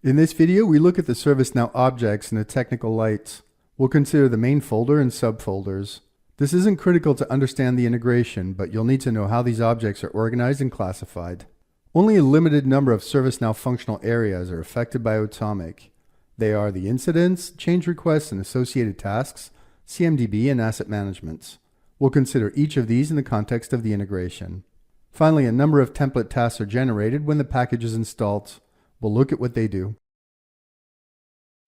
In this video, we look at the ServiceNow objects in a technical light. We'll consider the main folder and subfolders. This isn't critical to understand the integration, but you'll need to know how these objects are organized and classified. Only a limited number of ServiceNow functional areas are affected by Automic. They are the incidents, change requests, and associated tasks, CMDB, and asset management. We'll consider each of these in the context of the integration. Finally, a number of template tasks are generated when the package is installed. We'll look at what they do.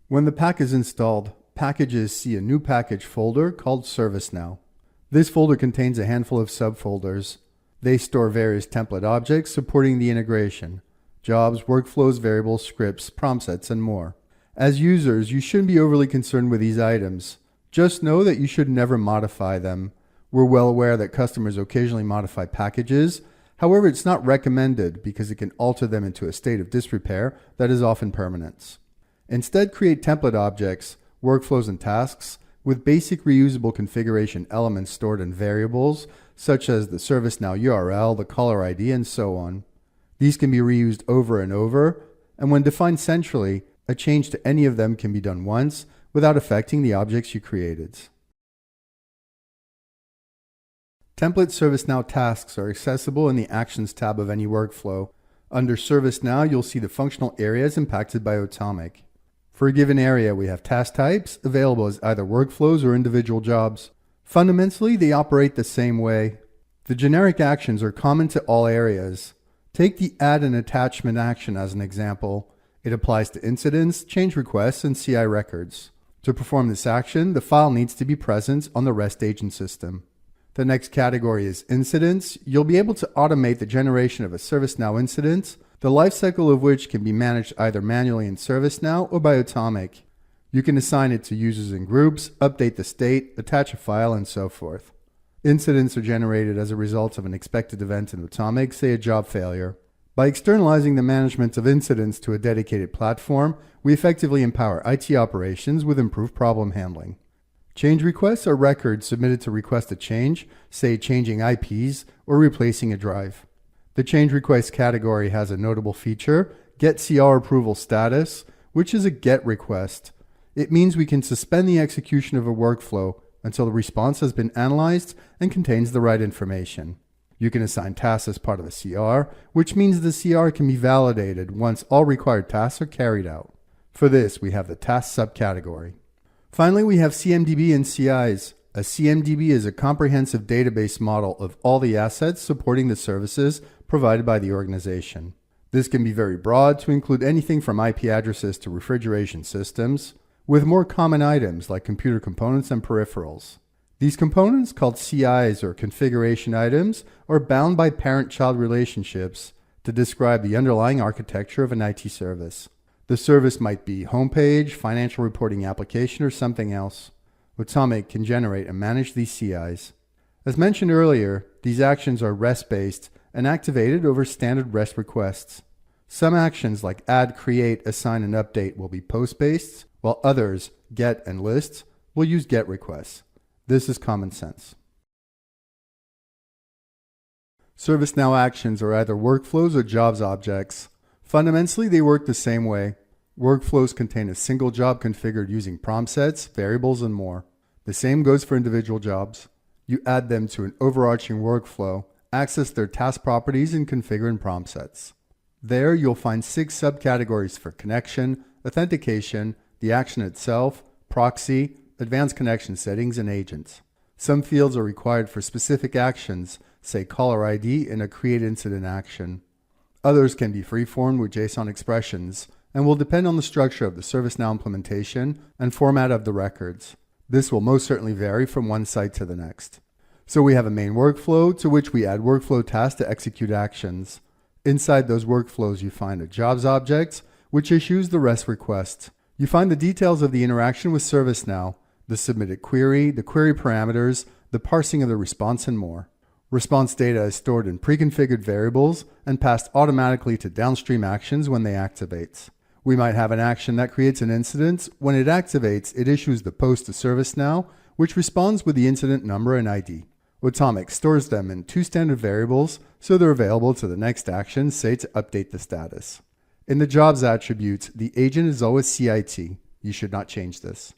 When the pack is installed, packages see a new package folder called ServiceNow. This folder contains a handful of subfolders. They store various template objects supporting the integration: jobs, workflows, variables, scripts, prompt sets, and more. As users, you shouldn't be overly concerned with these items. Just know that you should never modify them. We're well aware that customers occasionally modify packages. However, it's not recommended because it can alter them into a state of disrepair that is often permanent. Instead, create template objects, workflows, and tasks with basic reusable configuration elements stored in variables, such as the ServiceNow URL, the caller ID, and so on. These can be reused over and over, and when defined centrally, a change to any of them can be done once without affecting the objects you created. Template ServiceNow tasks are accessible in the Actions tab of any workflow. Under ServiceNow, you'll see the functional areas impacted by Automic. For a given area, we have task types available as either workflows or individual jobs. Fundamentally, they operate the same way. The generic actions are common to all areas. Take the Add an Attachment action as an example. It applies to incidents, change requests, and CI records. To perform this action, the file needs to be present on the REST agent system. The next category is incidents. You'll be able to automate the generation of a ServiceNow incident, the lifecycle of which can be managed either manually in ServiceNow or by Automic. You can assign it to users and groups, update the state, attach a file, and so forth. Incidents are generated as a result of an expected event in Automic, say a job failure. By externalizing the management of incidents to a dedicated platform, we effectively empower IT operations with improved problem handling. Change requests are records submitted to request a change, say changing IPs or replacing a drive. The change request category has a notable feature, Get CR Approval Status, which is a GET request. It means we can suspend the execution of a workflow until the response has been analyzed and contains the right information. You can assign tasks as part of a CR, which means the CR can be validated once all required tasks are carried out. For this, we have the task subcategory. Finally, we have CMDB and CIs. A CMDB is a comprehensive database model of all the assets supporting the services provided by the organization. This can be very broad to include anything from IP addresses to refrigeration systems, with more common items like computer components and peripherals. These components, called CIs or configuration items, are bound by parent-child relationships to describe the underlying architecture of an IT service. The service might be homepage, financial reporting application, or something else. Automic can generate and manage these CIs. As mentioned earlier, these actions are REST-based and activated over standard REST requests. Some actions like add, create, assign, and update will be post-based, while others, get and list, will use GET requests. This is common sense. ServiceNow actions are either workflows or jobs objects. Fundamentally, they work the same way. Workflows contain a single job configured using prompt sets, variables, and more. The same goes for individual jobs. You add them to an overarching workflow, access their task properties, and configure in prompt sets. There, you'll find 6 subcategories for connection, authentication, the action itself, proxy, advanced connection settings, and agents. Some fields are required for specific actions, say caller ID in a create incident action. Others can be free-formed with JSON expressions and will depend on the structure of the ServiceNow implementation and format of the records. This will most certainly vary from one site to the next. So we have a main workflow to which we add workflow tasks to execute actions. Inside those workflows, you find a jobs object, which issues the REST request. You find the details of the interaction with ServiceNow, the submitted query, the query parameters, the parsing of the response, and more. Response data is stored in pre-configured variables and passed automatically to downstream actions when they activate. We might have an action that creates an incident. When it activates, it issues the post to ServiceNow, which responds with the incident number and ID. Automic stores them in 2 standard variables, so they're available to the next action, say to update the status. In the jobs attributes, the agent is always CIT. You should not change this.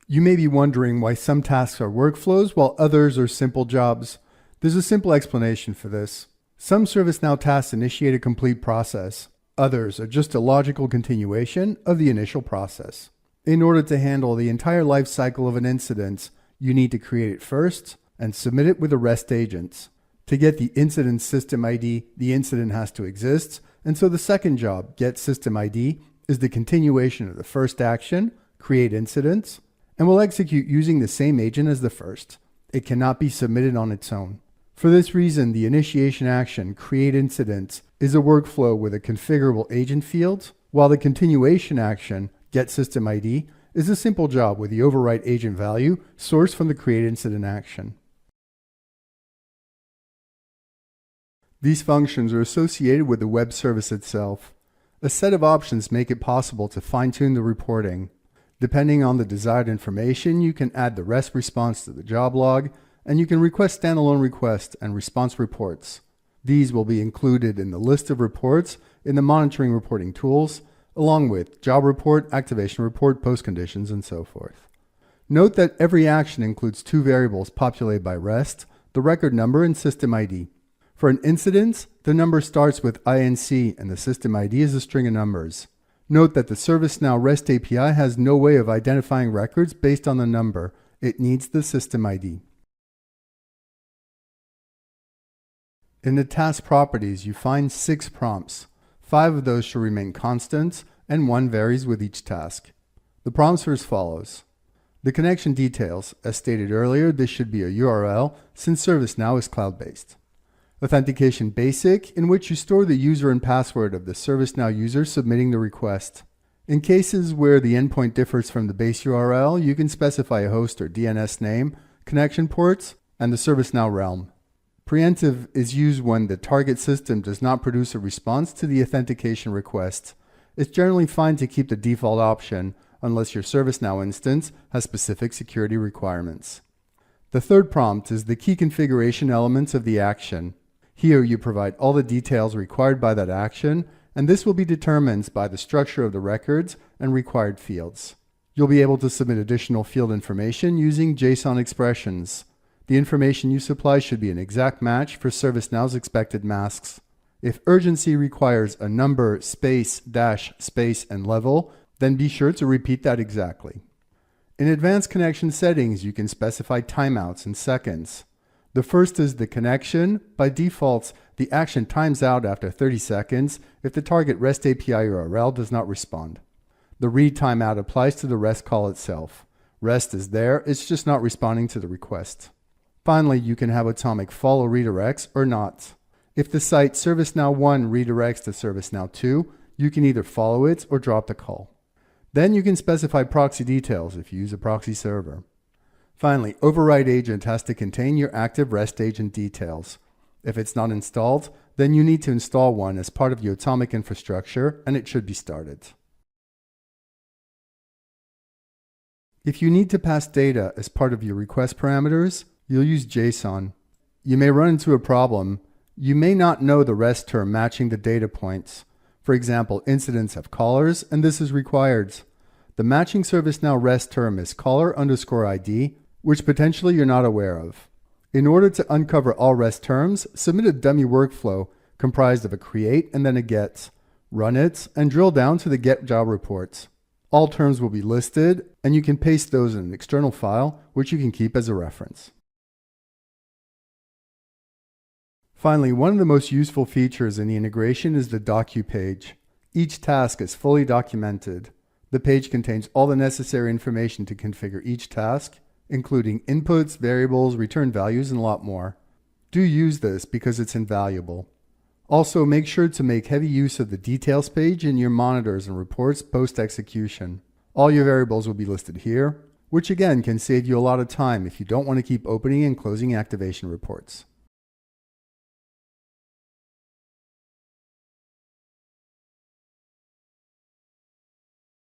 You may be wondering why some tasks are workflows while others are simple jobs. There's a simple explanation for this. Some ServiceNow tasks initiate a complete process. Others are just a logical continuation of the initial process. In order to handle the entire life cycle of an incident, you need to create it first and submit it with a REST agent. To get the incident system ID, the incident has to exist, and so the second job, get system ID, is the continuation of the first action, create incidents, and will execute using the same agent as the first. It cannot be submitted on its own. For this reason, the initiation action, create incidents, is a workflow with a configurable agent field, while the continuation action, get system ID, is a simple job with the overwrite agent value sourced from the create incident action. These functions are associated with the web service itself. A set of options make it possible to fine-tune the reporting. Depending on the desired information, you can add the REST response to the job log, and you can request standalone requests and response reports. These will be included in the list of reports in the monitoring reporting tools, along with job report, activation report, post conditions, and so forth. Note that every action includes two variables populated by REST, the record number and system ID. For an incident, the number starts with INC and the system ID is a string of numbers. Note that the ServiceNow REST API has no way of identifying records based on the number. It needs the system ID. In the task properties, you find 6 prompts. 5 of those should remain constant, and 1 varies with each task. The prompts are as follows. The connection details. As stated earlier, this should be a URL since ServiceNow is cloud-based. Authentication basic, in which you store the user and password of the ServiceNow user submitting the request. In cases where the endpoint differs from the base URL, you can specify a host or DNS name, connection ports, and the ServiceNow realm. Preemptive is used when the target system does not produce a response to the authentication request. It's generally fine to keep the default option unless your ServiceNow instance has specific security requirements. The third prompt is the key configuration elements of the action. Here you provide all the details required by that action, and this will be determined by the structure of the records and required fields. You'll be able to submit additional field information using JSON expressions. The information you supply should be an exact match for ServiceNow's expected masks. If urgency requires a number, space, dash, space, and level, then be sure to repeat that exactly. In advanced connection settings, you can specify timeouts in seconds. The first is the connection. By default, the action times out after 30 seconds if the target REST API URL does not respond. The read timeout applies to the REST call itself. REST is there, it's just not responding to the request. Finally, you can have atomic follow redirects or not. If the site ServiceNow 1 redirects to ServiceNow 2, you can either follow it or drop the call. Then you can specify proxy details if you use a proxy server. Finally, override agent has to contain your active REST agent details. If it's not installed, then you need to install one as part of your atomic infrastructure, and it should be started. If you need to pass data as part of your request parameters, you'll use JSON. You may run into a problem. You may not know the REST term matching the data points. For example, incidents have callers, and this is required. The matching ServiceNow REST term is caller_ID, which potentially you're not aware of. In order to uncover all REST terms, submit a dummy workflow comprised of a create and then a get. Run it, and drill down to the get job reports. All terms will be listed, and you can paste those in an external file, which you can keep as a reference. Finally, one of the most useful features in the integration is the docu page. Each task is fully documented. The page contains all the necessary information to configure each task, including inputs, variables, return values, and a lot more. Do use this because it's invaluable. Also, make sure to make heavy use of the details page in your monitors and reports post-execution. All your variables will be listed here, which again can save you a lot of time if you don't want to keep opening and closing activation reports.